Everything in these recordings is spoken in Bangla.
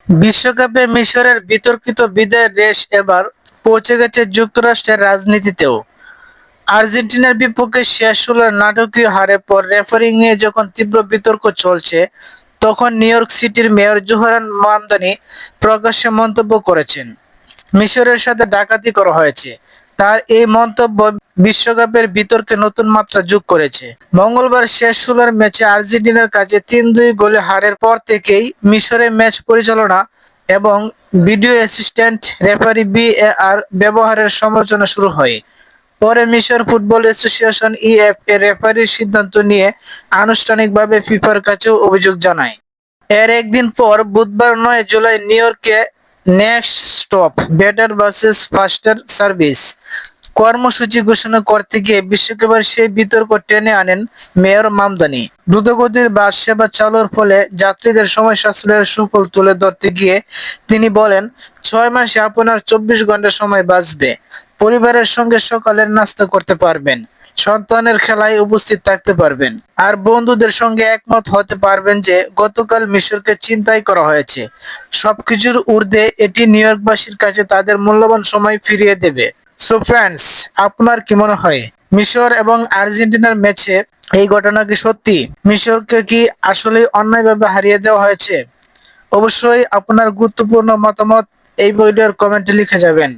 বিশ্বকাপে মিশরের বিতর্কিত বিদায়ের রেশ এবার পৌঁছে গেছে যুক্তরাষ্ট্রের রাজনীতিতেও। আর্জেন্টিনার বিপক্ষে শেষ ষোলোর নাটকীয় হারের পর রেফারিং নিয়ে যখন তীব্র বিতর্ক চলছে, তখন নিউ ইয়র্ক সিটির মেয়র জোহরান মামদানি প্রকাশ্যে মন্তব্য করেছেন, মিশরের সাথে ডাকাতি করা হয়েছে। তার এই মন্তব্য বিশ্বকাপের বিতর্কে নতুন মাত্রা যোগ করেছে। মঙ্গলবার শেষ ষোলোর ম্যাচে আর্জেন্টিনার কাছে ৩-২ গোলে হারের পর থেকেই মিশরে ম্যাচ পরিচালনা এবং ভিডিও অ্যাসিস্ট্যান্ট রেফারি VAR ব্যবহারের সমালোচনা শুরু হয়। পরে মিশর ফুটবল অ্যাসোসিয়েশন EFA রেফারির সিদ্ধান্ত নিয়ে আনুষ্ঠানিকভাবে ফিফার কাছেও অভিযোগ জানায়। এর একদিন পর বুধবার ৯ জুলাই নিউ ইয়র্কে next stop better versus ফাস্টার service কর্মসূচি ঘোষণা করতে গিয়ে বিশ্বকাপের সেই বিতর্ক টেনে আনেন মেয়র মামদানি। দ্রুতগতির বাস সেবা চালুর ফলে যাত্রীদের সময় সাশ্রয়ের সুফল তুলে ধরতে গিয়ে তিনি বলেন, ৬ মাসে আপনার ২৪ ঘন্টা সময় বাঁচবে। পরিবারের সঙ্গে সকালের নাস্তা করতে পারবেন, সন্তানের খেলায় উপস্থিত থাকতে পারবেন, আর বন্ধুদের সঙ্গে একমত হতে পারবেন যে গতকাল মিশরকে ছিনতাই করা হয়েছে। সবকিছুর ঊর্ধ্বে এটি নিউ ইয়র্কবাসীর কাছে তাদের মূল্যবান সময় ফিরিয়ে দেবে। সো ফ্রেন্ডস, আপনার কি মনে হয় মিশর এবং আর্জেন্টিনার ম্যাচে এই ঘটনা কি সত্যি? মিশরকে কি আসলে অন্যায়ভাবে হারিয়ে দেওয়া হয়েছে? অবশ্যই আপনার গুরুত্বপূর্ণ মতামত এই ভিডিওর কমেন্টে লিখে যাবেন।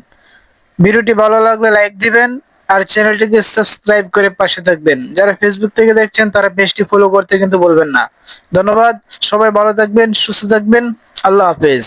ভিডিওটি ভালো লাগলে লাইক দিবেন আর চ্যানেলটিকে সাবস্ক্রাইব করে পাশে থাকবেন। যারা ফেসবুক থেকে দেখছেন তারা পেজটি ফলো করতে কিন্তু ভুলবেন না। ধন্যবাদ। সবাই ভালো থাকবেন, সুস্থ থাকবেন। আল্লাহ হাফেজ।